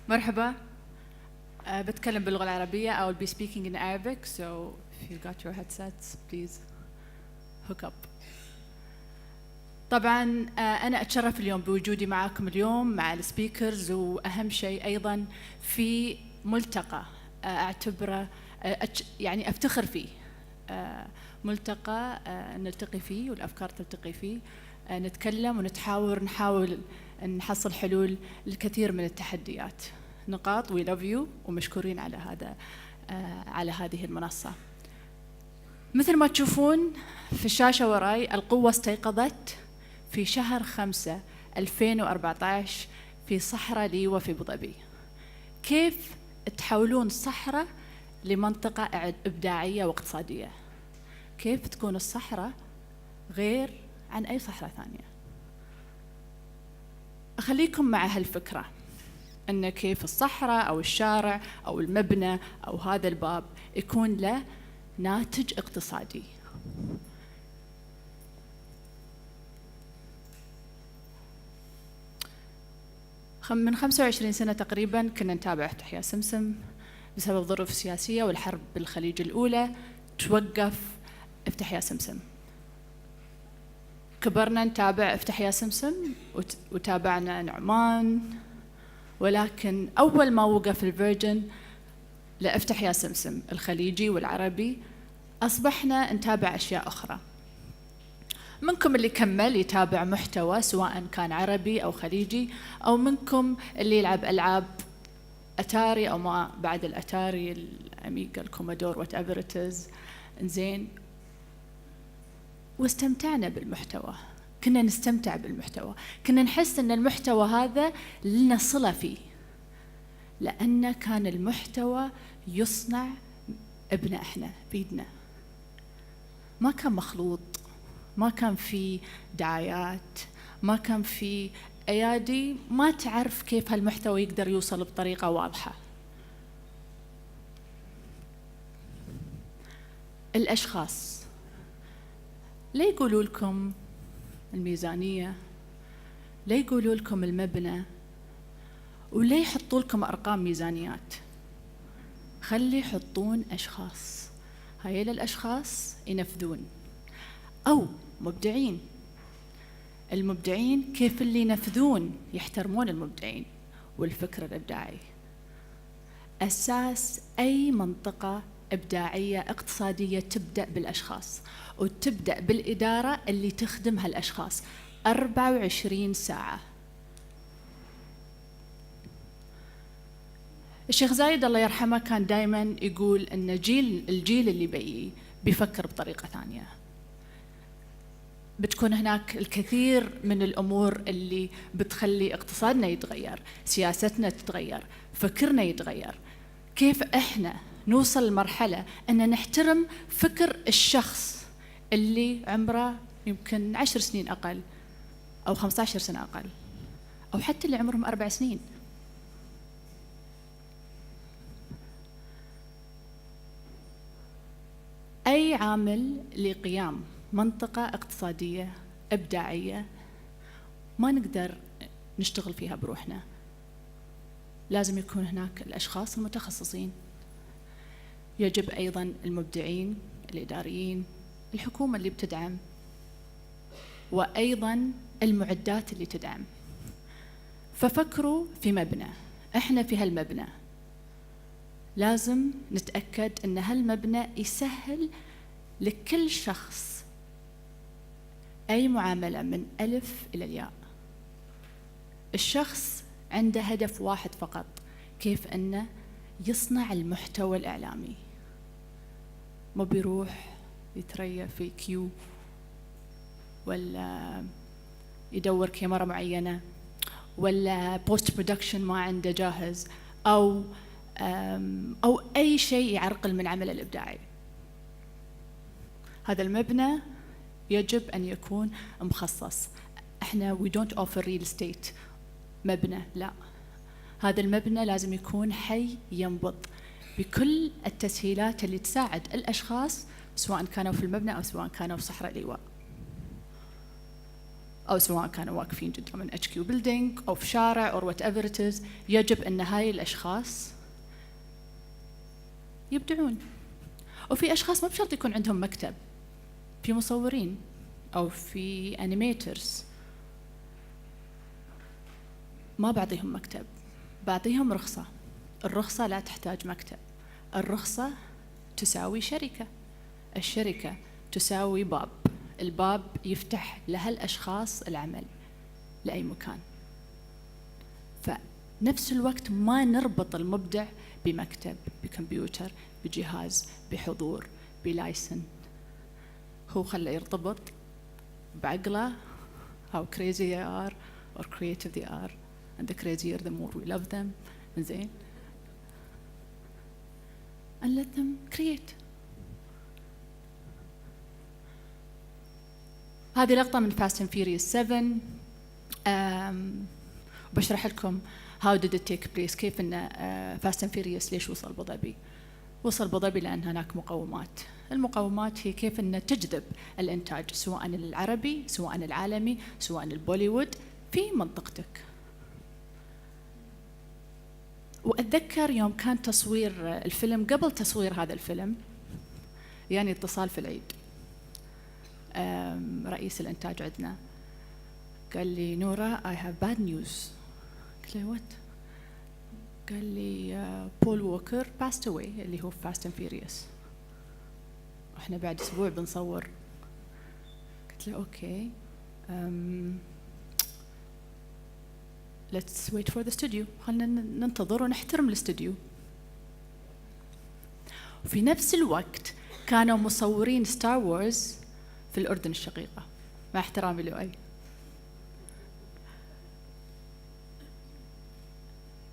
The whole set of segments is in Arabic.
مرحبا. بتكلم باللغة العربية. I will be speaking in Arabic, so if you got your headsets, please hook up. طبعا أنا أتشرف اليوم بوجودي معكم اليوم مع السبيكرز، وأهم شيء أيضا في ملتقى أعتبره يعني أفتخر فيه، ملتقى نلتقي فيه والأفكار تلتقي فيه، نتكلم نحاول نحصل حلول للكثير من التحديات. نقاط we love you ومشكورين على هذه المنصة. مثل ما تشوفون في الشاشة وراي، القوة استيقظت في شهر 5 2014 في صحراء ليوة في أبو ظبي. كيف تحولون صحراء لمنطقة إبداعية واقتصادية؟ كيف تكون الصحراء غير عن أي صحراء ثانية؟ أخليكم مع هالفكرة، أن كيف الصحراء أو الشارع أو المبنى أو هذا الباب يكون له ناتج اقتصادي. من 25 سنة تقريبا كنا نتابع افتحيا سمسم. بسبب ظروف سياسية والحرب بالخليج الأولى توقف افتحيا سمسم. كبرنا نتابع افتحيا سمسم وتابعنا نعمان، ولكن أول ما وقف الفيرجن لافتحيا سمسم الخليجي والعربي أصبحنا نتابع أشياء أخرى. منكم اللي كمل يتابع محتوى سواء كان عربي أو خليجي، أو منكم اللي يلعب ألعاب أتاري أو ما بعد الأتاري، الأميجا، الكومودور، وات ايفر ات از. إنزين، واستمتعنا بالمحتوى، كنا نستمتع بالمحتوى، كنا نحس أن المحتوى هذا لنا صلة فيه، لأن كان المحتوى يصنع ابنا إحنا بيدنا، ما كان مخلوط، ما كان في دعايات، ما كان في أيادي ما تعرف كيف هالمحتوى يقدر يوصل بطريقة واضحة. الأشخاص لا يقولوا لكم الميزانية، لا يقولوا لكم المبنى، ولا يحطوا لكم أرقام ميزانيات، خلي يحطون أشخاص. هاي الأشخاص ينفذون، أو مبدعين. المبدعين كيف اللي ينفذون يحترمون المبدعين والفكر الإبداعي. أساس أي منطقة إبداعية اقتصادية تبدأ بالأشخاص، وتبدأ بالإدارة اللي تخدم هالأشخاص 24 ساعة. الشيخ زايد الله يرحمه كان دائما يقول أن الجيل اللي بيفكر بطريقة ثانية. بتكون هناك الكثير من الأمور اللي بتخلي اقتصادنا يتغير، سياستنا تتغير، فكرنا يتغير. كيف إحنا نوصل لمرحلة أن نحترم فكر الشخص اللي عمره يمكن 10 سنين أقل، أو 15 سنة أقل، أو حتى اللي عمرهم 4 سنين. أي عامل لقيام منطقة اقتصادية إبداعية ما نقدر نشتغل فيها بروحنا، لازم يكون هناك الأشخاص المتخصصين، يجب أيضاً المبدعين، الإداريين، الحكومة اللي بتدعم، وأيضاً المعدات اللي تدعم. ففكروا في مبنى، إحنا في هالمبنى لازم نتأكد أن هالمبنى يسهل لكل شخص أي معاملة من ألف إلى الياء. الشخص عنده هدف واحد فقط، كيف أنه يصنع المحتوى الإعلامي، ما بيروح يتريى في كيو ولا يدور كاميرا معينة ولا بوست برودكشن ما عنده جاهز، أو أي شيء يعرقل من عمله الإبداعي. هذا المبنى يجب أن يكون مخصص. إحنا we don't offer real estate مبنى، لا، هذا المبنى لازم يكون حي ينبض بكل التسهيلات اللي تساعد الأشخاص سواء كانوا في المبنى أو سواء كانوا في صحراء ليواء. أو سواء كانوا واقفين قدام HQ building أو في شارع أو whatever it is، يجب أن هاي الأشخاص يبدعون. وفي أشخاص ما بشرط يكون عندهم مكتب، في مصورين أو في أنيميترز، ما بعطيهم مكتب، بعطيهم رخصة. الرخصة لا تحتاج مكتب، الرخصة تساوي شركة، الشركة تساوي باب، الباب يفتح لهالأشخاص العمل لأي مكان. فنفس الوقت ما نربط المبدع بمكتب، بكمبيوتر، بجهاز، بحضور، بلايسن. هو خلى يرتبط بعقله. how crazy they are or creative they are, and the crazier the more we love them. زين and let them create. هذه لقطة من Fast and Furious 7. بشرح لكم how did it take place، كيف إن Fast and Furious ليش وصل أبو ظبي. وصل أبو ظبي لأن هناك مقومات. المقومات هي كيف إن تجذب الإنتاج سواء العربي سواء العالمي سواء البوليوود في منطقتك. وأتذكر يوم كان تصوير الفيلم، قبل تصوير هذا الفيلم يعني اتصال في العيد، رئيس الإنتاج عندنا قال لي نورا I have bad news. قلت له what؟ قال لي بول ووكر passed away، اللي هو Fast and Furious، وإحنا بعد أسبوع بنصور. قلت له أوكي let's wait for the studio، خلنا ننتظر ونحترم الاستوديو. وفي نفس الوقت كانوا مصورين ستار وورز في الأردن الشقيقة، مع احترامي لؤي.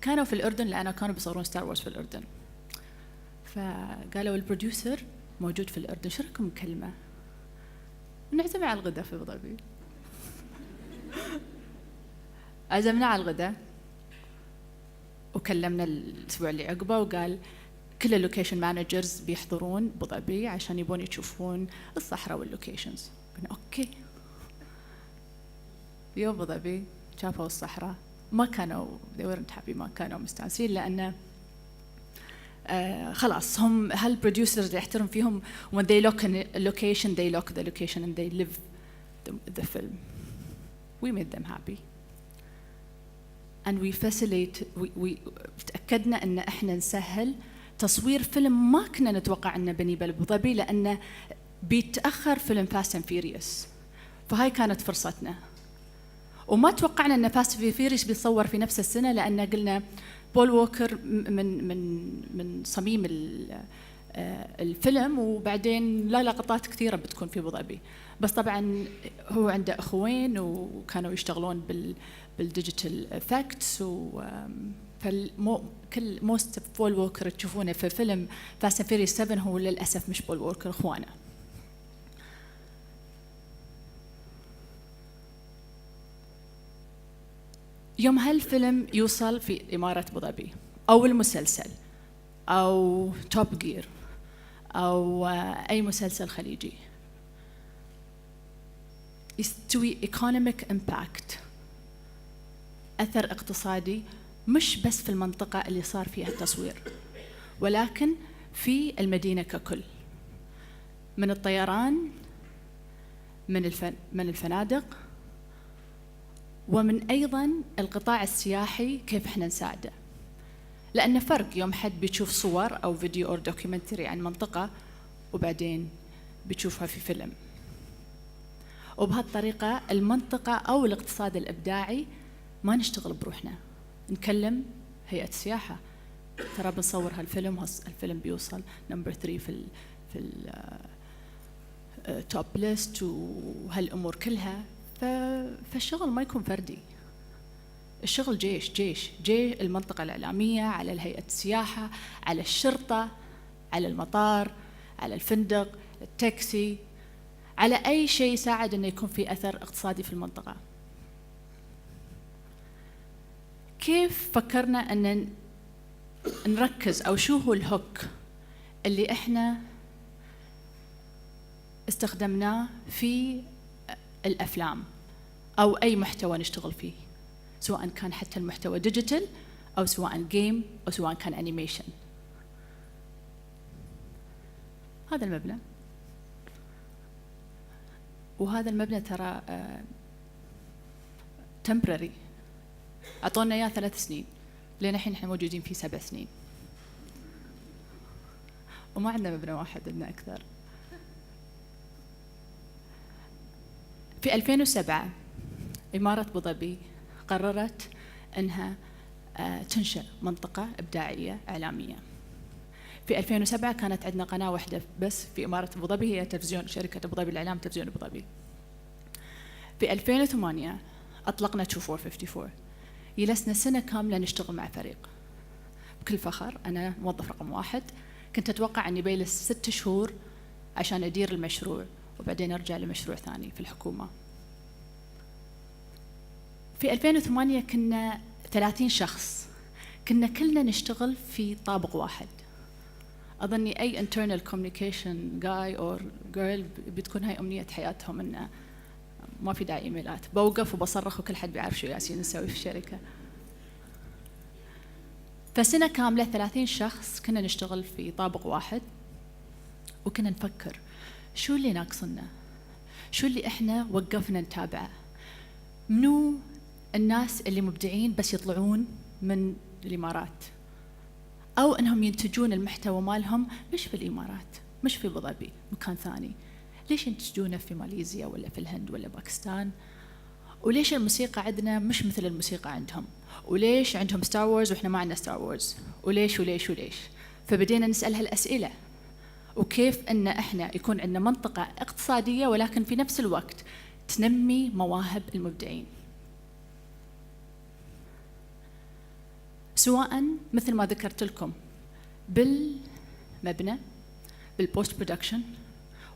كانوا في الأردن لأنه كانوا بيصورون ستار وورز في الأردن. فقالوا البروديوسر موجود في الأردن، شو رأيكم كلمة نعزمه على الغداء في أبو ظبي. عزمنا على الغداء وكلمنا الأسبوع اللي عقبه، وقال كل اللوكيشن مانجرز بيحضرون أبو ظبي عشان يبون يشوفون الصحراء واللوكيشنز. قلنا أوكي. يوم أبو ظبي شافوا الصحراء، ما كانوا they weren't happy، ما كانوا مستانسين، لأن خلاص هم هالبروديوسرز اللي يحترم فيهم when they look in a location they look the location and they live the film. We made them happy and we facilitate we تأكدنا أن إحنا نسهل تصوير فيلم ما كنا نتوقع أنه بني بأبو ظبي، لأنه بيتأخر فيلم Fast and Furious، فهاي كانت فرصتنا. وما توقعنا أن Fast and Furious بيصور في نفس السنة، لأن قلنا بول ووكر من صميم الفيلم، وبعدين لا لقطات كثيرة بتكون في أبو ظبي. بس طبعا هو عنده أخوين وكانوا يشتغلون بالديجيتال افكتس، كل موست بول ووكر تشوفونه في فيلم فاست اند فيريوس 7 هو للأسف مش بول ووكر، اخوانه. يوم هالفيلم يوصل في إمارة أبو ظبي أو المسلسل أو توب جير أو أي مسلسل خليجي، يستوي economic impact، أثر اقتصادي مش بس في المنطقة اللي صار فيها التصوير، ولكن في المدينة ككل، من الطيران، من الفنادق، ومن أيضاً القطاع السياحي كيف إحنا نساعده. لأن فرق يوم حد بيشوف صور أو فيديو أو دوكيومنتري عن منطقة وبعدين بيشوفها في فيلم. وبهالطريقة المنطقة أو الاقتصاد الإبداعي ما نشتغل بروحنا، نكلم هيئة السياحة ترى بنصور هالفيلم، الفيلم بيوصل نمبر 3 في التوب ليست وهالأمور كلها. فالشغل ما يكون فردي، الشغل جيش المنطقة الإعلامية، على الهيئة السياحة، على الشرطة، على المطار، على الفندق، التاكسي، على أي شيء يساعد أنه يكون في أثر اقتصادي في المنطقة. كيف فكرنا أن نركز، أو شو هو الهوك اللي إحنا استخدمناه في الأفلام أو أي محتوى نشتغل فيه، سواء كان حتى المحتوى ديجيتال أو سواء جيم أو سواء كان أنيميشن. هذا المبنى، وهذا المبنى ترى temporary، أعطونا إياه 3 سنين، لين الحين إحنا موجودين فيه 7 سنين، وما عندنا مبنى واحد، عندنا أكثر. في 2007 إمارة أبو ظبي قررت أنها تنشئ منطقة إبداعية إعلامية. في 2007 كانت عندنا قناة واحدة بس في إمارة أبو ظبي، هي تلفزيون شركة أبو ظبي الإعلام، تلفزيون أبو ظبي. في 2008 أطلقنا 2454، جلسنا سنة كاملة نشتغل مع فريق. بكل فخر أنا موظف رقم 1، كنت أتوقع أني بجلس 6 شهور عشان أدير المشروع وبعدين أرجع لمشروع ثاني في الحكومة. في 2008 كنا 30 شخص، كنا كلنا نشتغل في طابق واحد. أظني أي internal communication guy or girl بتكون هاي أمنية حياتهم، إنه ما في داعي إيميلات، بوقف وبصرخ وكل حد بيعرف شو ياسين نسوي في الشركة. فسنة كاملة 30 شخص كنا نشتغل في طابق واحد، وكنا نفكر شو اللي ناقصنا، شو اللي إحنا وقفنا نتابعه، منو الناس اللي مبدعين بس يطلعون من الإمارات، أو أنهم ينتجون المحتوى مالهم مش في الإمارات، مش في أبو ظبي، مكان ثاني. ليش ينتجونه في ماليزيا ولا في الهند ولا باكستان؟ وليش الموسيقى عندنا مش مثل الموسيقى عندهم؟ وليش عندهم ستار وورز وإحنا ما عندنا ستار وورز؟ وليش وليش وليش؟ فبدينا نسأل هالأسئلة، وكيف أن إحنا يكون عندنا منطقة اقتصادية ولكن في نفس الوقت تنمي مواهب المبدعين، سواء مثل ما ذكرت لكم بالمبنى، بالبوست برودكشن،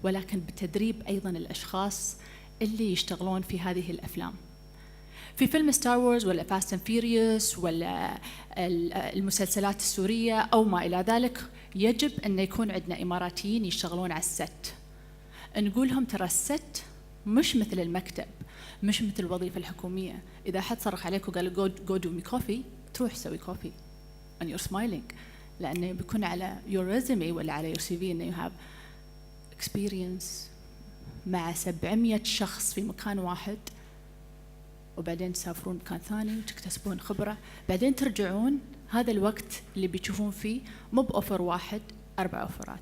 ولكن بتدريب أيضا الأشخاص اللي يشتغلون في هذه الأفلام. في فيلم ستار وورز ولا فاست اند فيوريوس ولا المسلسلات السورية أو ما إلى ذلك، يجب أن يكون عندنا إماراتيين يشتغلون على الست. نقول لهم ترى الست مش مثل المكتب، مش مثل الوظيفة الحكومية. إذا حد صرخ عليك وقال go do me coffee، تروح تسوي كوفي and you're smiling، لأنه بيكون على your resume ولا على your CV إنه you have experience مع 700 شخص في مكان واحد، وبعدين تسافرون مكان ثاني وتكتسبون خبرة، بعدين ترجعون. هذا الوقت اللي بيشوفون فيه مو بأوفر واحد، 4 أوفرات.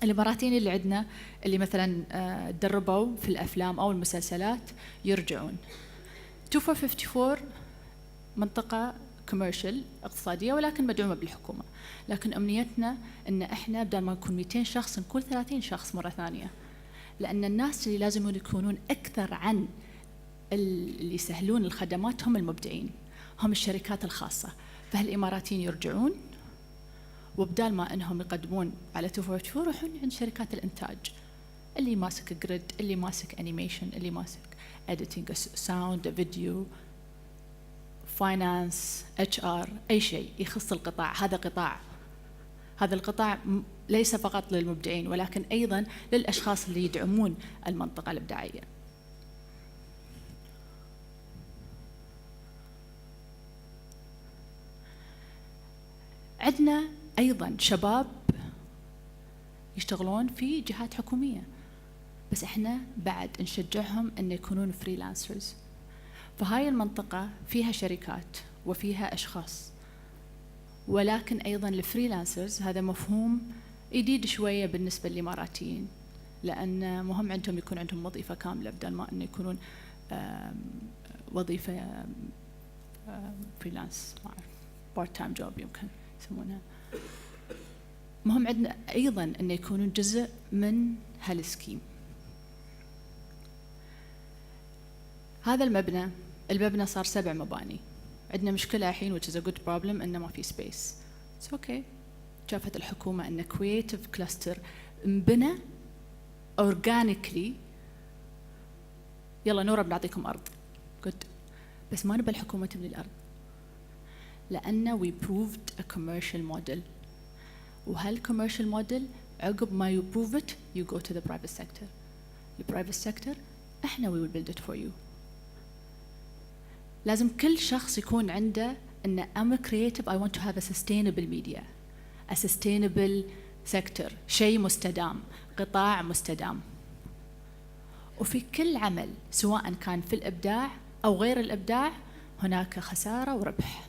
الإماراتيين اللي عندنا اللي مثلا تدربوا في الأفلام أو المسلسلات يرجعون. 2454 منطقة كوميرشال اقتصادية ولكن مدعومة بالحكومة، لكن أمنيتنا إن إحنا بدل ما نكون 200 شخص نكون 30 شخص مرة ثانية، لأن الناس اللي لازم يكونون أكثر عن اللي يسهلون الخدمات هم المبدعين، هم الشركات الخاصة. فهالإماراتيين يرجعون، وبدال ما أنهم يقدمون على 24 يروحون عند شركات الإنتاج، اللي ماسك جريد، اللي ماسك أنيميشن، اللي ماسك editing ساوند فيديو، فاينانس، HR، أي شيء يخص القطاع. هذا القطاع ليس فقط للمبدعين ولكن أيضا للأشخاص اللي يدعمون المنطقة الإبداعية. عندنا أيضا شباب يشتغلون في جهات حكومية، بس إحنا بعد نشجعهم أن يكونون فريلانسرز. فهاي المنطقة فيها شركات وفيها أشخاص، ولكن أيضا الفريلانسرز هذا مفهوم جديد شوية بالنسبة للإماراتيين، لأن مهم عندهم يكون عندهم وظيفة كاملة بدل ما أن يكونون وظيفة فريلانس، بارت تايم جوب يمكن يسمونها. مهم عندنا أيضا أن يكونون جزء من هالسكيم. هذا المبنى صار 7 مباني. عندنا مشكلة الحين which is a good problem إنه ما في space. It's okay. شافت الحكومة إن creative cluster انبنى organically. يلا نورا بنعطيكم أرض. Good. بس ما نبى الحكومة تبني الأرض. لأن we proved a commercial model. وهالcommercial model عقب ما you prove it you go to the private sector. The private sector إحنا we will build it for you. لازم كل شخص يكون عنده إن I'm a creative, I want to have a sustainable media, a sustainable sector, شيء مستدام, قطاع مستدام. وفي كل عمل سواء كان في الإبداع أو غير الإبداع هناك خسارة وربح.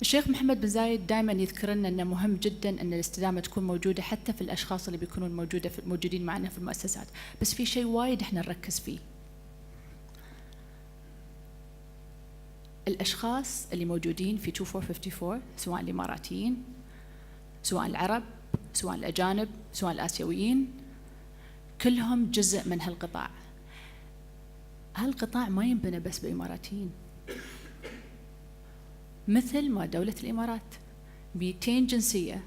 الشيخ محمد بن زايد دائما يذكر لنا أنه مهم جدا أن الاستدامة تكون موجودة حتى في الأشخاص اللي بيكونون موجودين معنا في المؤسسات، بس في شيء وايد احنا نركز فيه. الأشخاص اللي موجودين في 2454 سواء الإماراتيين سواء العرب سواء الأجانب سواء الآسيويين كلهم جزء من هالقطاع. هالقطاع ما ينبنى بس بإماراتيين، مثل ما دولة الإمارات 200 جنسية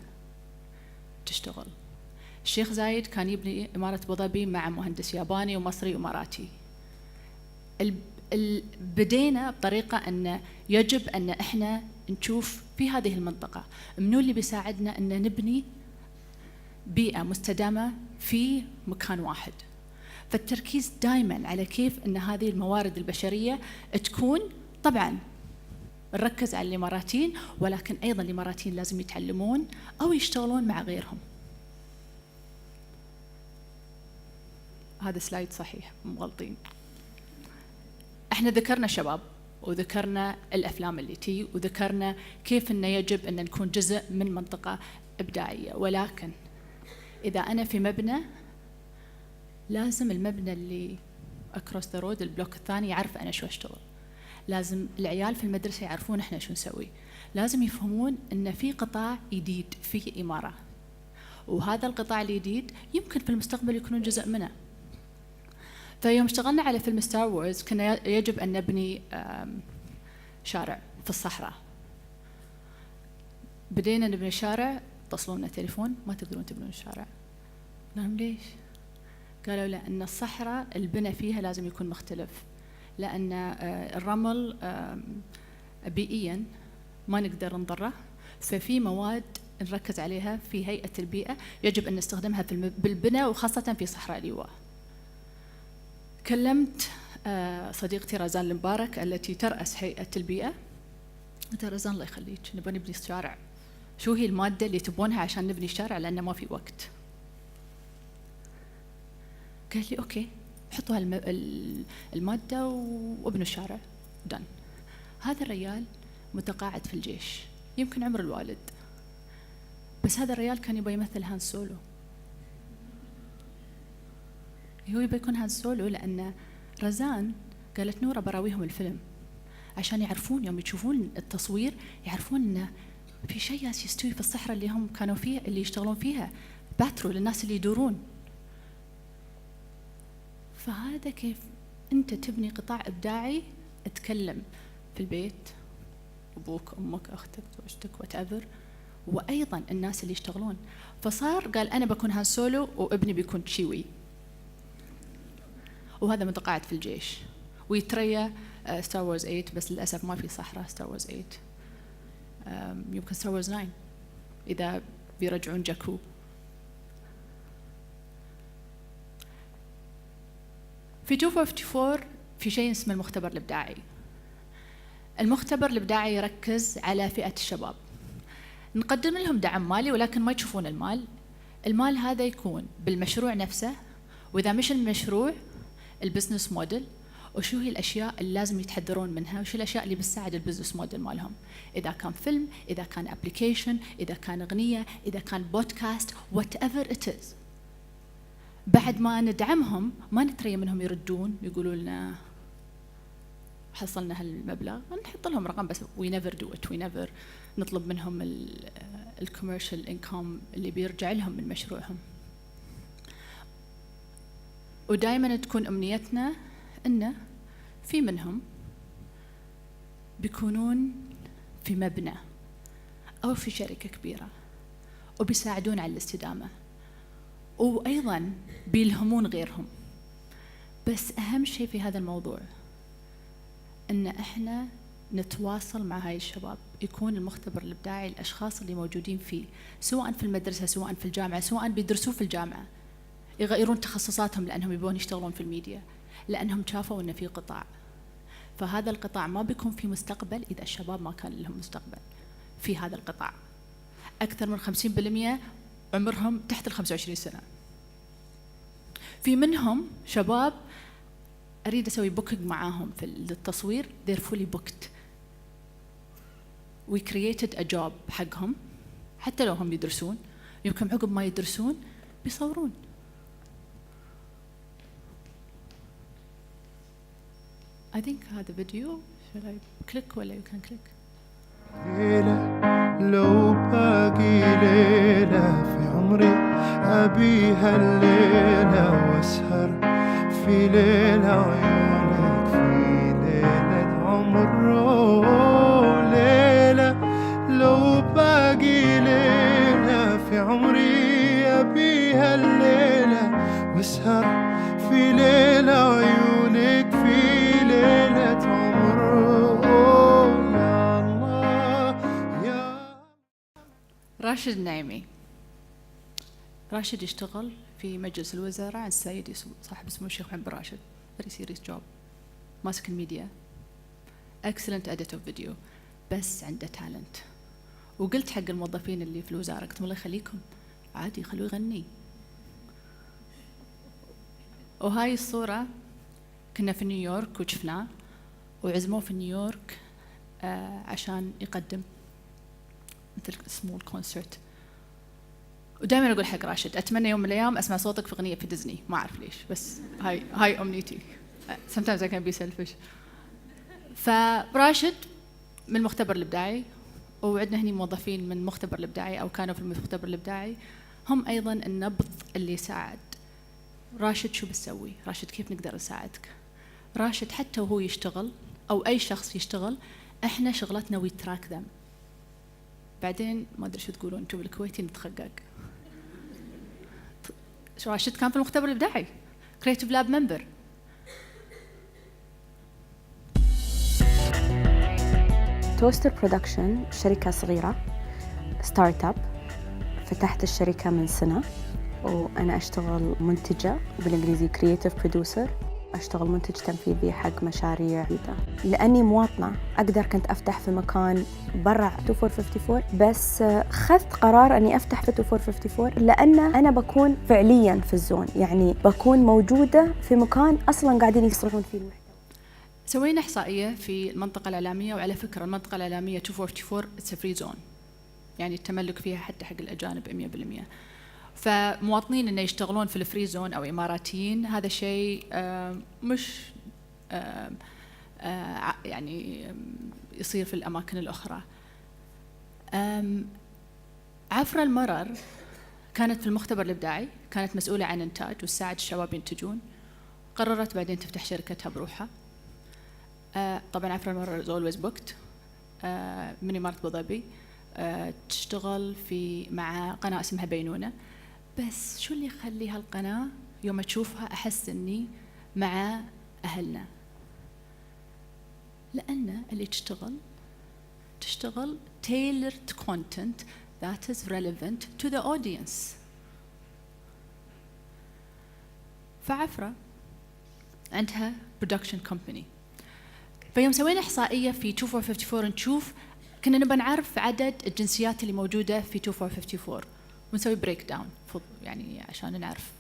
تشتغل. الشيخ زايد كان يبني إمارة أبو ظبي مع مهندس ياباني ومصري وإماراتي. بدينا بطريقة أن يجب أن إحنا نشوف في هذه المنطقة منو اللي بيساعدنا أن نبني بيئة مستدامة في مكان واحد. فالتركيز دائما على كيف أن هذه الموارد البشرية تكون، طبعا نركز على الإماراتيين، ولكن أيضا الإماراتيين لازم يتعلمون أو يشتغلون مع غيرهم. هذا سلايد صحيح مغلطين. احنا ذكرنا شباب وذكرنا الأفلام اللي تي وذكرنا كيف أنه يجب أن نكون جزء من منطقة إبداعية، ولكن إذا أنا في مبنى لازم المبنى اللي أكروس ذا رود البلوك الثاني يعرف أنا شو أشتغل. لازم العيال في المدرسة يعرفون إحنا شو نسوي. لازم يفهمون إن في قطاع جديد في إمارة، وهذا القطاع الجديد يمكن في المستقبل يكونون جزء منه. فيوم اشتغلنا على فيلم ستار وورز كنا يجب أن نبني شارع في الصحراء. بدينا نبني شارع، اتصلوا لنا تليفون ما تقدرون تبنون الشارع. قلنا ليش؟ قالوا لأن الصحراء البناء فيها لازم يكون مختلف، لأن الرمل بيئيا ما نقدر نضره، ففي مواد نركز عليها في هيئة البيئة يجب أن نستخدمها بالبناء وخاصة في صحراء ليواء. كلمت صديقتي رزان المبارك التي ترأس هيئة البيئة، قلت رزان الله يخليك نبغى نبني الشارع، شو هي المادة اللي تبونها عشان نبني الشارع لأنه ما في وقت. قالت لي أوكي حطوا المادة وابنوا الشارع دن. هذا الرجال متقاعد في الجيش يمكن عمر الوالد، بس هذا الرجال كان يبغى يمثل هان سولو. هو يبغى يكون هان سولو لأن رزان قالت نورة براويهم الفيلم عشان يعرفون يوم يشوفون التصوير يعرفون إنه في شيء يستوي في الصحراء اللي هم كانوا فيها اللي يشتغلون فيها، باترول الناس اللي يدورون. فهذا كيف أنت تبني قطاع إبداعي. اتكلم في البيت أبوك أمك أختك زوجتك whatever، وأيضا الناس اللي يشتغلون. فصار قال أنا بكون هان سولو وابني بيكون تشيوي، وهذا متقاعد في الجيش ويتريا ستار وورز 8، بس للأسف ما في صحراء ستار وورز 8. يمكن ستار وورز 9 إذا بيرجعون جاكو. في 254 في شيء اسمه المختبر الإبداعي. المختبر الإبداعي يركز على فئة الشباب، نقدم لهم دعم مالي ولكن ما يشوفون المال. المال هذا يكون بالمشروع نفسه، وإذا مش المشروع البزنس موديل، وشو هي الأشياء اللي لازم يتحذرون منها، وشو الأشياء اللي بتساعد البزنس موديل مالهم. إذا كان فيلم، إذا كان أبليكيشن، إذا كان أغنية، إذا كان بودكاست، whatever it is. بعد ما ندعمهم ما نتريا منهم يردون يقولوا لنا حصلنا هالمبلغ، نحط لهم رقم بس we never do it, we never نطلب منهم الكوميرشال انكم اللي بيرجع لهم من مشروعهم. ودائما تكون أمنيتنا إنه في منهم بيكونون في مبنى أو في شركة كبيرة وبيساعدون على الاستدامة، وأيضا بيلهمون غيرهم. بس أهم شيء في هذا الموضوع إن إحنا نتواصل مع هاي الشباب. يكون المختبر الإبداعي الأشخاص اللي موجودين فيه سواء في المدرسة سواء في الجامعة سواء بيدرسوا في الجامعة يغيرون تخصصاتهم لأنهم يبون يشتغلون في الميديا، لأنهم شافوا أن في قطاع. فهذا القطاع ما بيكون في مستقبل إذا الشباب ما كان لهم مستقبل في هذا القطاع. أكثر من 50% عمرهم تحت 25 سنة. في منهم شباب أريد أسوي بوكينج معاهم في التصوير، they're fully booked. we created a job حقهم، حتى لو هم يدرسون، يمكن عقب ما يدرسون بيصورون. I think هذا فيديو، shall I click ولا you can click؟ ليلة لو باقي ليلة في عمري أبيها الليلة وأسهر في ليلة عيونك في ليلة عمر. ليلة لو باقي ليلة في عمري أبيها الليلة وأسهر في ليلة عيونك في ليلة عمر. راشد النعيمي. راشد يشتغل في مجلس الوزراء عند السيد صاحب اسمه الشيخ محمد بن راشد. very serious job. ماسك الميديا. excellent editor video. بس عنده تالنت. وقلت حق الموظفين اللي في الوزارة، قلت الله يخليكم عادي خلوه يغني. وهاي الصورة كنا في نيويورك وشفناه، وعزموه في نيويورك عشان يقدم مثل سمول كونسرت. ودائما اقول حق راشد اتمنى يوم من الايام اسمع صوتك في اغنيه في ديزني، ما اعرف ليش بس هاي امنيتي. sometimes I can be selfish. فراشد من المختبر الابداعي، وعندنا هني موظفين من المختبر الابداعي او كانوا في المختبر الابداعي، هم ايضا النبض اللي يساعد. راشد شو بتسوي؟ راشد كيف نقدر نساعدك؟ راشد حتى وهو يشتغل او اي شخص يشتغل، احنا شغلتنا وي تراك ذم. بعدين ما ادري شو تقولون انتم بالكويتي، نتخقق. راشد كان في المختبر الابداعي، كريتيف لاب ممبر. توستر برودكشن شركة صغيرة ستارت اب، فتحت الشركة من سنة، وأنا أشتغل منتجة بالإنجليزي creative producer، أشتغل منتج تنفيذي حق مشاريع جديدة. لأني مواطنة أقدر كنت أفتح في مكان برا 2454، بس خذت قرار أني أفتح في 2454 لأن أنا بكون فعلياً في الزون، يعني بكون موجودة في مكان أصلاً قاعدين يصرفون فيه المحتوى. سوينا إحصائية في المنطقة الإعلامية، وعلى فكرة المنطقة الإعلامية 244 it's a free zone، يعني التملك فيها حتى حق الأجانب 100%. فمواطنين إنه يشتغلون في الفري زون أو إماراتيين، هذا شيء مش يعني يصير في الأماكن الأخرى. عفرة المرر كانت في المختبر الإبداعي، كانت مسؤولة عن إنتاج وتساعد الشباب ينتجون. قررت بعدين تفتح شركتها بروحها. طبعا عفرة المرر is always booked من إمارة أبو ظبي. تشتغل مع قناة اسمها بينونة. بس شو اللي يخلي هالقناة يوم تشوفها أحس إني مع أهلنا؟ لأن اللي تشتغل tailored content that is relevant to the audience. فعفرة عندها production company. فيوم سوينا إحصائية في 2454 نشوف، كنا نبغى نعرف عدد الجنسيات اللي موجودة في 2454 ونسوي بريك داون يعني عشان نعرف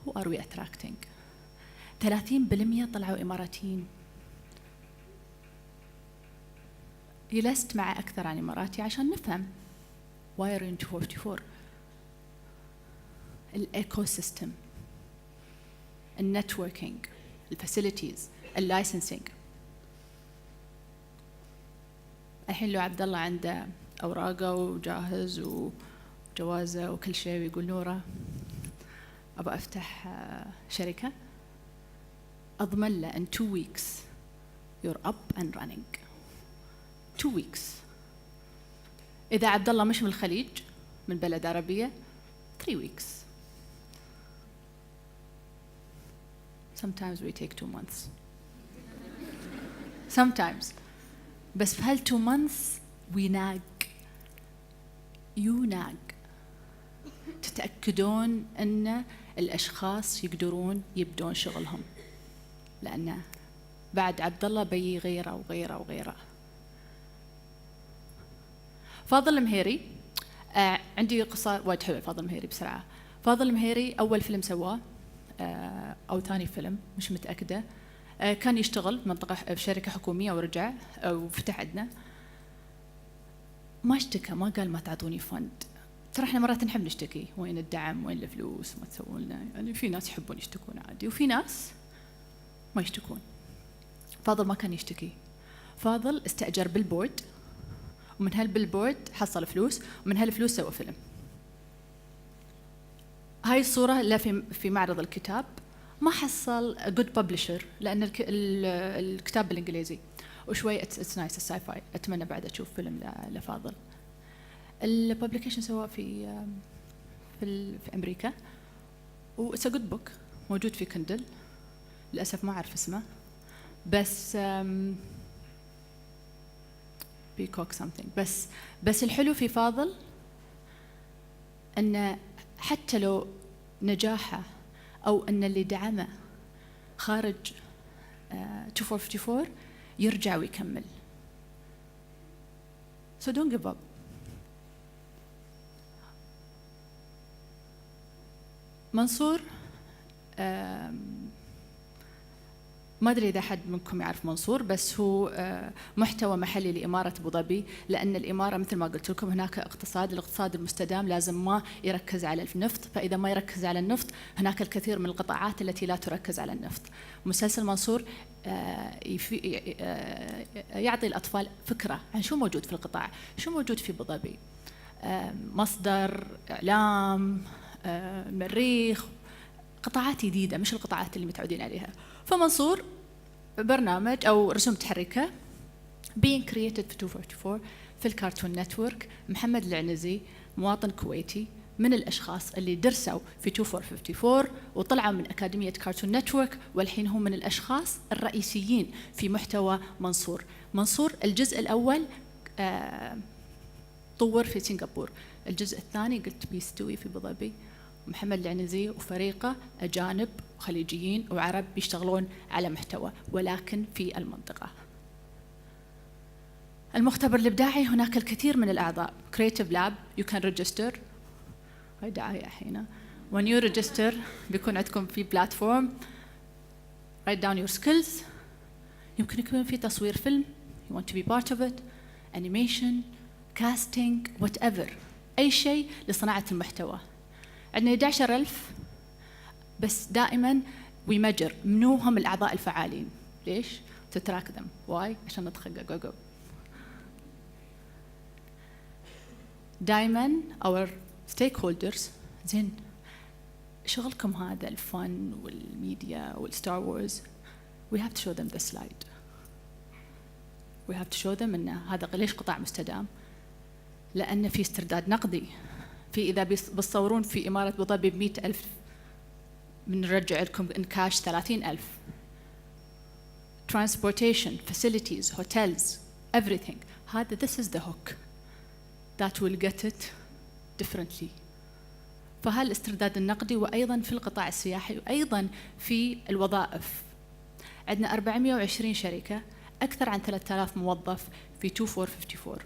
who are we attracting. 30% طلعوا إماراتيين. جلست مع أكثر عن إماراتي عشان نفهم why are you in 244. الإيكو سيستم، النتوركينج، الفاسيلتيز، اللايسنسينج. الحين لو عبد الله عنده أوراقه وجاهز وجوازه وكل شيء ويقول نورة أبغى أفتح شركة، أضمن له in 2 weeks you're up and running. 2 weeks. إذا عبد الله مش من الخليج، من بلد عربية، 3 weeks. Sometimes we take 2 months. Sometimes. بس في هال 2 months we nag. You nag. تتأكدون أن الأشخاص يقدرون يبدون شغلهم، لأن بعد عبد الله بي غيره وغيره وغيره. فاضل المهيري، عندي قصة وايد حلوة. فاضل المهيري بسرعة. فاضل المهيري أول فيلم سواه أو ثاني فيلم مش متأكدة، كان يشتغل منطقة في شركة حكومية ورجع وفتح عندنا. ما اشتكى، ما قال ما تعطوني فند. ترى احنا مرات نحب نشتكي، وين الدعم، وين الفلوس، ما تسوون لنا. يعني في ناس يحبون يشتكون عادي، وفي ناس ما يشتكون. فاضل ما كان يشتكي. فاضل استأجر بالبورد، ومن هالبلبورد حصل فلوس، ومن هالفلوس سوى فيلم. هاي الصورة لا في معرض الكتاب، ما حصل جود ببلشر لأن الكتاب بالإنجليزي، وشوي اتس نايس الساي فاي. أتمنى بعد أشوف فيلم لفاضل. الببليكيشن سواه في أمريكا، واتس جود بوك، موجود في كندل. للأسف ما أعرف اسمه، بس بيكوك something. بس الحلو في فاضل أن حتى لو نجاحه أو أن اللي دعمه خارج 2454 يرجع ويكمل. So don't give up. منصور، ما أدري إذا حد منكم يعرف منصور، بس هو محتوى محلي لإمارة أبو ظبي، لأن الإمارة مثل ما قلت لكم هناك الاقتصاد المستدام لازم ما يركز على النفط، فإذا ما يركز على النفط هناك الكثير من القطاعات التي لا تركز على النفط. مسلسل منصور يعطي الأطفال فكرة عن شو موجود في القطاع، شو موجود في أبو ظبي، مصدر إعلام، مريخ، قطاعات جديدة مش القطاعات اللي متعودين عليها. فمنصور برنامج أو رسوم متحركة being created في 244 في الكارتون نتورك. محمد العنزي مواطن كويتي من الأشخاص اللي درسوا في 2454 وطلعوا من أكاديمية كارتون نتورك، والحين هم من الأشخاص الرئيسيين في محتوى منصور. منصور الجزء الأول طور في سنغافورة، الجزء الثاني قلت بيستوي في أبو ظبي. محمد العنزي وفريقه أجانب وخليجيين وعرب بيشتغلون على محتوى، ولكن في المنطقة. المختبر الإبداعي هناك الكثير من الأعضاء. Creative Lab you can register. هاي دعاية الحين. When you register بيكون عندكم في platform write down your skills. يمكن يكون في تصوير فيلم you want to be part of it, animation, casting, whatever، أي شيء لصناعة المحتوى. عندنا 11,000 بس دائما ويمجر منو هم الأعضاء الفعالين. ليش؟ to track them. why؟ عشان نتخقق. دائما our stakeholders زين شغلكم هذا الفن والميديا والستار وورز، we have to show them the slide. we have to show them إن هذا ليش قطاع مستدام، لأن في استرداد نقدي. في إذا بتصورون في إمارة أبو ظبي ب100,000 بنرجع لكم إن كاش 30,000. transportation, facilities, hotels, everything. هذا this is the hook that will get it differently. فهالاسترداد النقدي، وأيضا في القطاع السياحي، وأيضا في الوظائف. عندنا 420 شركة، أكثر عن 3000 موظف في 2454.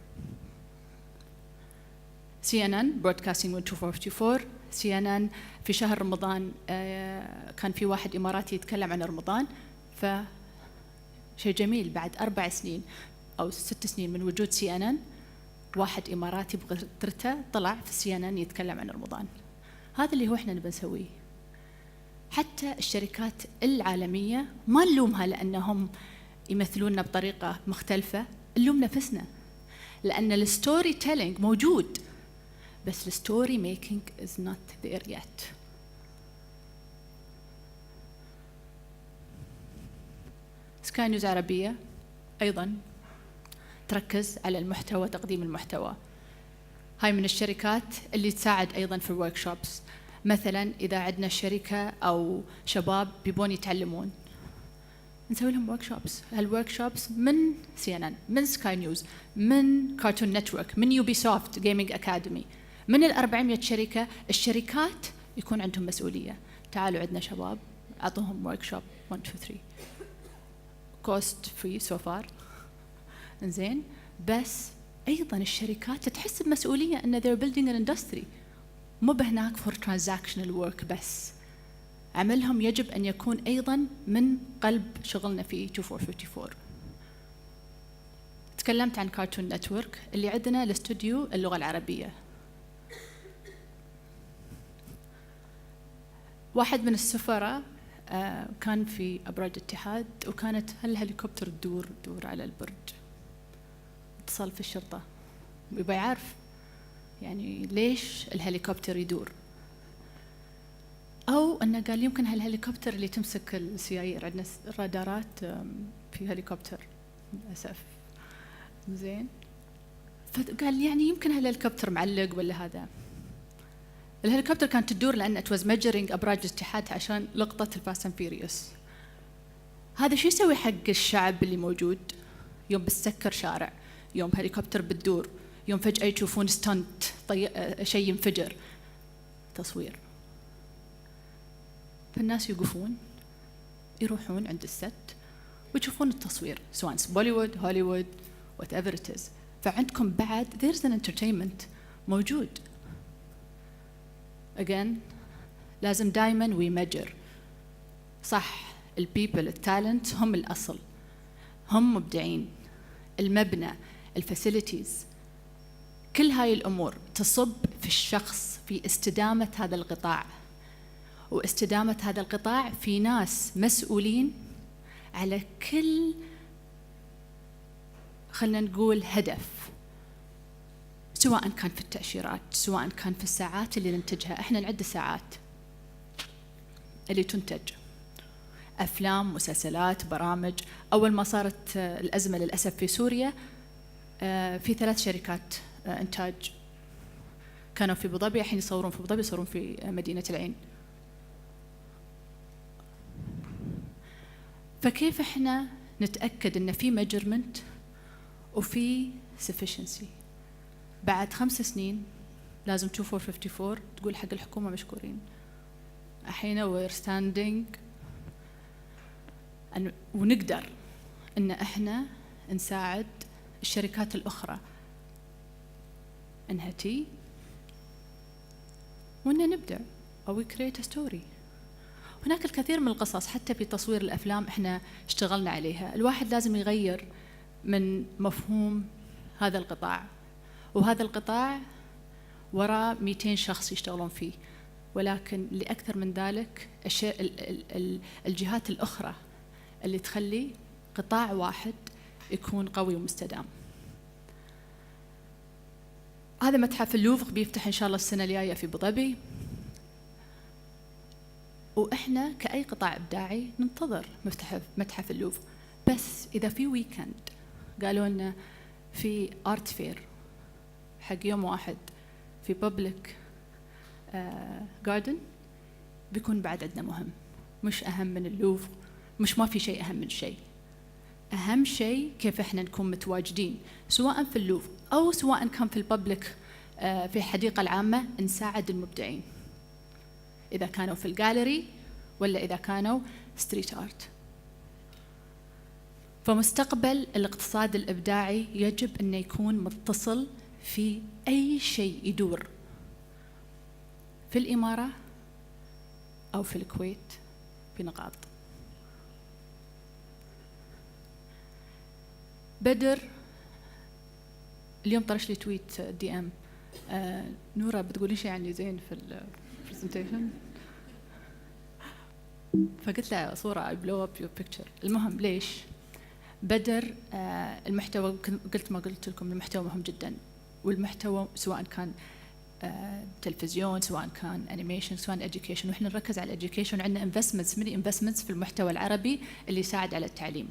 CNN broadcasting من 2454. CNN في شهر رمضان كان في واحد إماراتي يتكلم عن رمضان، فشيء جميل بعد 4 سنين أو 6 سنين من وجود CNN واحد إماراتي بقدرته طلع في CNN يتكلم عن رمضان. هذا اللي هو إحنا نبي نسويه. حتى الشركات العالمية ما نلومها لأنهم يمثلوننا بطريقة مختلفة، نلوم نفسنا لأن الستوري تيلينج موجود، بس الستوري ميكينج is not there yet. سكاي نيوز عربية أيضا تركز على المحتوى، تقديم المحتوى. هاي من الشركات اللي تساعد أيضا في الورك شوبس. مثلا إذا عندنا شركة أو شباب بيبون يتعلمون، نسوي لهم ورك شوبس. هالورك شوبس من CNN، من سكاي نيوز، من كارتون نتورك، من يوبي سوفت جيمنج أكاديمي، من 400 شركة الشركات يكون عندهم مسؤولية. تعالوا عندنا شباب، أعطوهم ورك شوب 1 2 3 كوست فري سو فار. إنزين، بس أيضا الشركات تحس بمسؤولية أن they're building an industry، مو بهناك for transactional work بس. عملهم يجب أن يكون أيضا من قلب شغلنا في 2454. تكلمت عن كارتون نتورك اللي عندنا الاستوديو اللغة العربية. واحد من السفراء كان في أبراج الاتحاد، وكانت الهليكوبتر تدور على البرج. اتصل في الشرطة يبغى يعرف يعني ليش الهليكوبتر يدور، أو أنه قال يمكن هالهليكوبتر اللي تمسك السيايير، عندنا الرادارات في هليكوبتر للأسف. زين، فقال يعني يمكن هالهليكوبتر معلق ولا هذا. الهليكوبتر كانت تدور لأن it was measuring أبراج الاتحاد عشان لقطة الفاست اند فيوريوس. هذا شو يسوي حق الشعب اللي موجود يوم بتسكر شارع، يوم هليكوبتر بتدور، يوم فجأة يشوفون ستانت شيء ينفجر؟ تصوير. فالناس يوقفون يروحون عند الست ويشوفون التصوير، سواء بوليوود هوليوود whatever it is. فعندكم بعد there's an entertainment موجود. again لازم دائما ويمجر صح. البيبل التالنت هم الأصل، هم مبدعين. المبنى، الفاسيلتيز، كل هاي الأمور تصب في الشخص، في استدامة هذا القطاع. واستدامة هذا القطاع في ناس مسؤولين على كل، خلنا نقول، هدف، سواء كان في التأشيرات، سواء كان في الساعات اللي ننتجها. احنا نعد الساعات اللي تنتج، أفلام، مسلسلات، برامج. أول ما صارت الأزمة للأسف في سوريا، في 3 شركات إنتاج كانوا في أبو ظبي، الحين يصورون في أبو ظبي، يصورون في مدينة العين. فكيف احنا نتأكد ان في ميجرمنت وفي sufficiency؟ بعد 5 سنين لازم 2454 تقول حق الحكومة مشكورين، الحين we're standing ونقدر ان احنا نساعد الشركات الأخرى انها تي وإننا نبدع أو create a story. هناك الكثير من القصص حتى في تصوير الأفلام احنا اشتغلنا عليها. الواحد لازم يغير من مفهوم هذا القطاع، وهذا القطاع وراء 200 شخص يشتغلون فيه، ولكن لأكثر من ذلك الجهات الأخرى اللي تخلي قطاع واحد يكون قوي ومستدام. هذا متحف اللوفر بيفتح إن شاء الله السنة الجاية في أبو ظبي، وإحنا كأي قطاع إبداعي ننتظر متحف اللوفر. بس إذا في ويكند قالوا لنا في آرت فير حق يوم واحد في بابليك جاردن، بيكون بعد عندنا مهم، مش أهم من اللوفر، مش ما في شيء أهم من شيء. أهم شيء كيف إحنا نكون متواجدين، سواء في اللوفر أو سواء كان في البابليك في الحديقة العامة، نساعد المبدعين، إذا كانوا في الجاليري ولا إذا كانوا ستريت آرت. فمستقبل الاقتصاد الإبداعي يجب أن يكون متصل في أي شيء يدور في الإمارة أو في الكويت في نقاط. بدر اليوم طرش لي تويت دي ام، نورا بتقولي شيء عني زين في البرزنتيشن؟ فقلت له صورة I blow up your picture. المهم ليش؟ بدر المحتوى، قلت ما قلت لكم، المحتوى مهم جدا، والمحتوى سواء كان تلفزيون، سواء كان انيميشن، سواء education، واحنا نركز على education. عندنا investments في المحتوى العربي اللي يساعد على التعليم،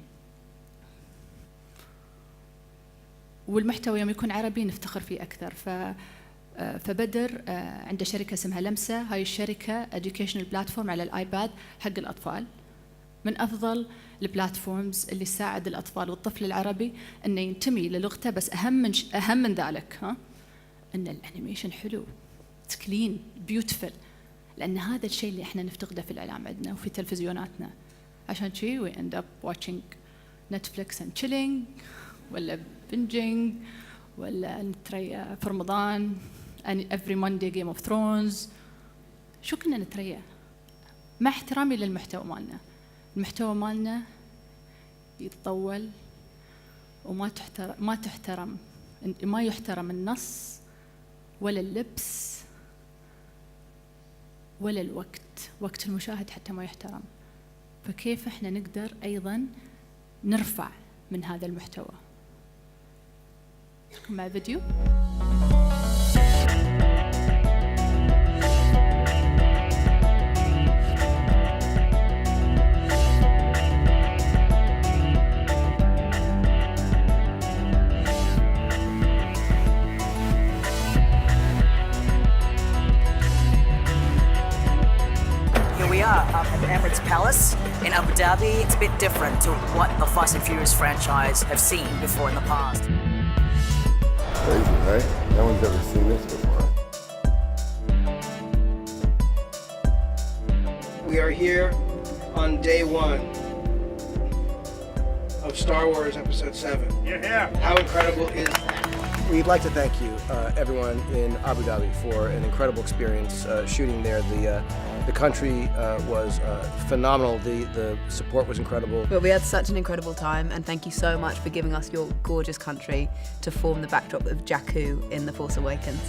والمحتوى يوم يكون عربي نفتخر فيه أكثر. فبدر عنده شركة اسمها لمسة. هاي الشركة educational platform على الآيباد حق الأطفال، من أفضل البلاتفورمز اللي تساعد الأطفال والطفل العربي أنه ينتمي للغته. بس أهم من ذلك أن الأنيميشن حلو، كلين بيوتفل، لأن هذا الشيء اللي إحنا نفتقده في الإعلام عندنا وفي تلفزيوناتنا. عشان شيء we end up watching Netflix and chilling ولا binging ولا نتريا في رمضان every Monday Game of Thrones. شو كنا نتريا؟ مع احترامي للمحتوى مالنا، المحتوى مالنا يتطول وما ما يحترم النص ولا اللبس ولا الوقت، وقت المشاهد حتى ما يحترم. فكيف احنا نقدر ايضا نرفع من هذا المحتوى؟ نكون مع فيديو. At the Emirates Palace in Abu Dhabi. It's a bit different to what the Fast and Furious franchise have seen before in the past. Crazy, right? No one's ever seen this before. We are here on day 1 of Star Wars Episode 7. Yeah. How incredible is that? We'd like to thank you, everyone in Abu Dhabi, for an incredible experience shooting there. The country was phenomenal. The support was incredible. But we had such an incredible time, and thank you so much for giving us your gorgeous country to form the backdrop of Jakku in The Force Awakens.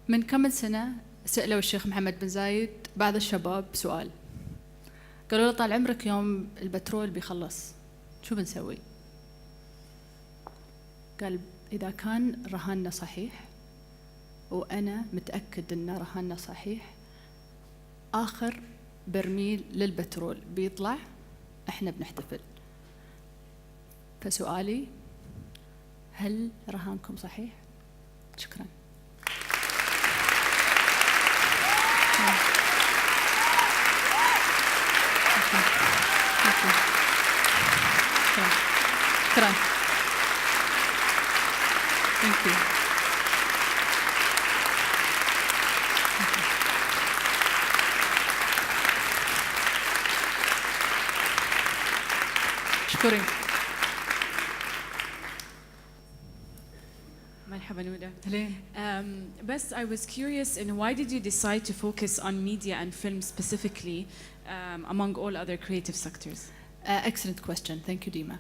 من كم سنة سألوا الشيخ محمد بن زايد بعض الشباب سؤال، قالوا له طال عمرك يوم البترول بيخلص شو بنسوي؟ قال إذا كان رهاننا صحيح، وأنا متأكد إن رهاننا صحيح، آخر برميل للبترول بيطلع إحنا بنحتفل. فسؤالي، هل رهانكم صحيح؟ شكراً. شكرا. Thank you. شكرا. مرحبا نودا. هلين. بس I was curious in why did you decide to focus on media and film specifically among all other creative sectors? Excellent question. Thank you, Dima.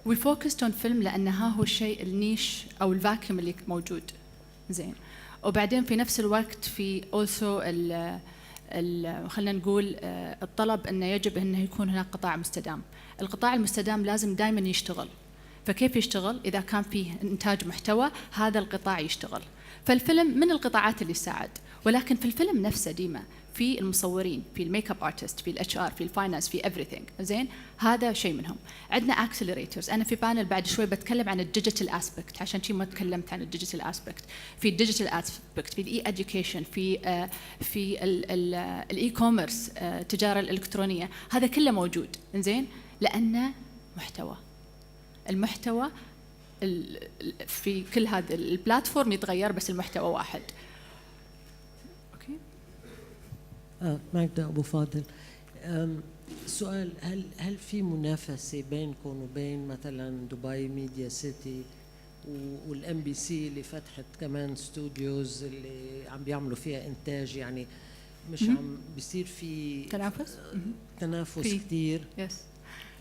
We focused on film لأنها هو الشيء النيش أو الفاكيوم اللي موجود. زين. وبعدين في نفس الوقت في also خلينا نقول الطلب أنه يجب أنه يكون هناك قطاع مستدام. القطاع المستدام لازم دائما يشتغل. فكيف يشتغل؟ إذا كان فيه إنتاج محتوى هذا القطاع يشتغل. فالفيلم من القطاعات اللي ساعد، ولكن في الفيلم نفسه ديما في المصورين، في الميك اب ارتست، في الاتش ار، في الفاينانس، في everything. زين، هذا شيء منهم. عندنا اكسلريتورز. انا في بانل بعد شوي بتكلم عن الديجيتال اسبكت، عشان شيء ما تكلمت عن الديجيتال اسبكت. في الديجيتال اسبكت، في الاي اديوكيشن، في الاي كوميرس، التجاره الالكترونيه، هذا كله موجود. زين، لانه محتوى. المحتوى في كل هذا البلاتفورم يتغير، بس المحتوى واحد. ماجدة أبو فاضل، سؤال، هل في منافسة بينكم وبين مثلا دبي ميديا سيتي والام بي سي اللي فتحت كمان ستوديوز اللي عم بيعملوا فيها إنتاج، يعني مش عم بيصير في تنافس كتير؟ يس،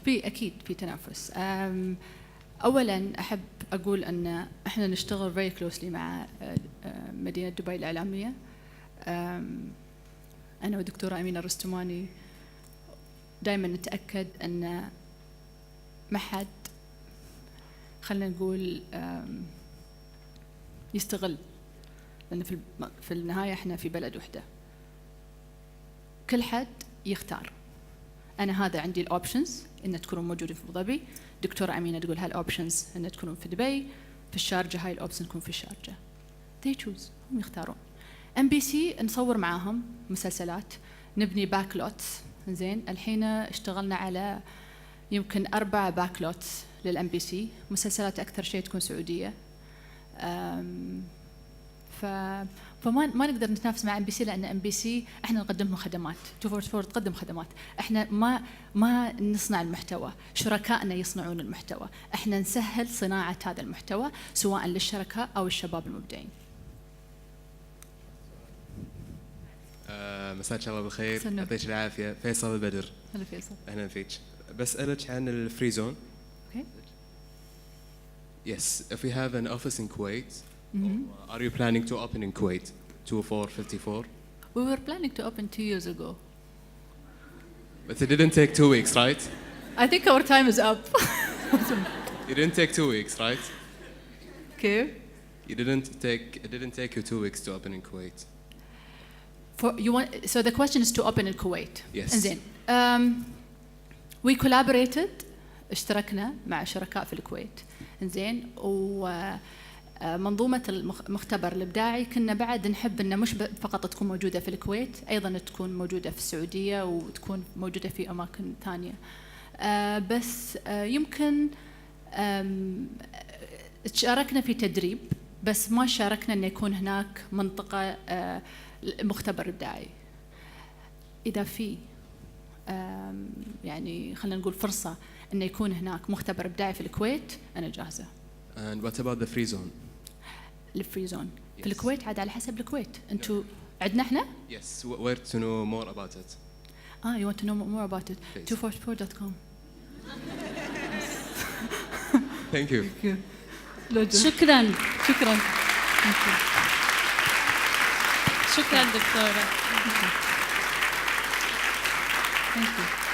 في أكيد في تنافس. أولاً أحب أقول أن إحنا نشتغل very closely مع مدينة دبي الإعلامية. أنا والدكتورة أمينة الرستماني دائماً نتأكد أن ما حد، خلينا نقول، يستغل، لأن في النهاية إحنا في بلد وحدة، كل حد يختار. أنا هذا عندي الأوبشنز إن تكونوا موجودين في أبو ظبي، دكتورة أمينة تقول هالأوبشنز إن تكونوا في دبي، في الشارجة هاي الأوبشنز تكون في الشارجة. They choose. هم يختارون. MBC نصور معاهم مسلسلات، نبني باكلوتس. زين الحين اشتغلنا على يمكن 4 باكلوتس للMBC، مسلسلات أكثر شيء تكون سعودية. فما نقدر نتنافس مع MBC، لأن MBC احنا نقدم لهم خدمات، 244 تقدم خدمات، احنا ما نصنع المحتوى، شركائنا يصنعون المحتوى، احنا نسهل صناعة هذا المحتوى سواء للشركاء أو الشباب المبدعين. مساك الله بالخير، يعطيك العافية. فيصل البدر. هلا فيصل. أهلا فيك. بسألك عن الفري زون. Okay. Yes, if we have an office in Kuwait, are you planning to open in Kuwait, 2454? We were planning to open 2 years ago. But it didn't take 2 weeks, right? I think our time is up. It didn't take 2 weeks, right? Okay. It didn't take you 2 weeks to open in Kuwait. So the question is to open in Kuwait. Yes. زين. We collaborated، اشتركنا مع شركاء في الكويت. زين، ومنظومة المختبر الإبداعي كنا بعد نحب أن مش فقط تكون موجودة في الكويت، أيضا تكون موجودة في السعودية وتكون موجودة في أماكن ثانية. بس يمكن تشاركنا في تدريب، بس ما شاركنا أن يكون هناك منطقة مختبر إبداعي. إذا في يعني خلينا نقول فرصة أن يكون هناك مختبر إبداعي في الكويت، أنا جاهزة. And what about the free zone? الفري زون في الكويت عاد على حسب الكويت. أنتوا عندنا إحنا؟ Yes, where to know more about it? You want to know more about it? 244.com. Thank you. شكرا. شكرا. شكرا دكتورة. Thank you.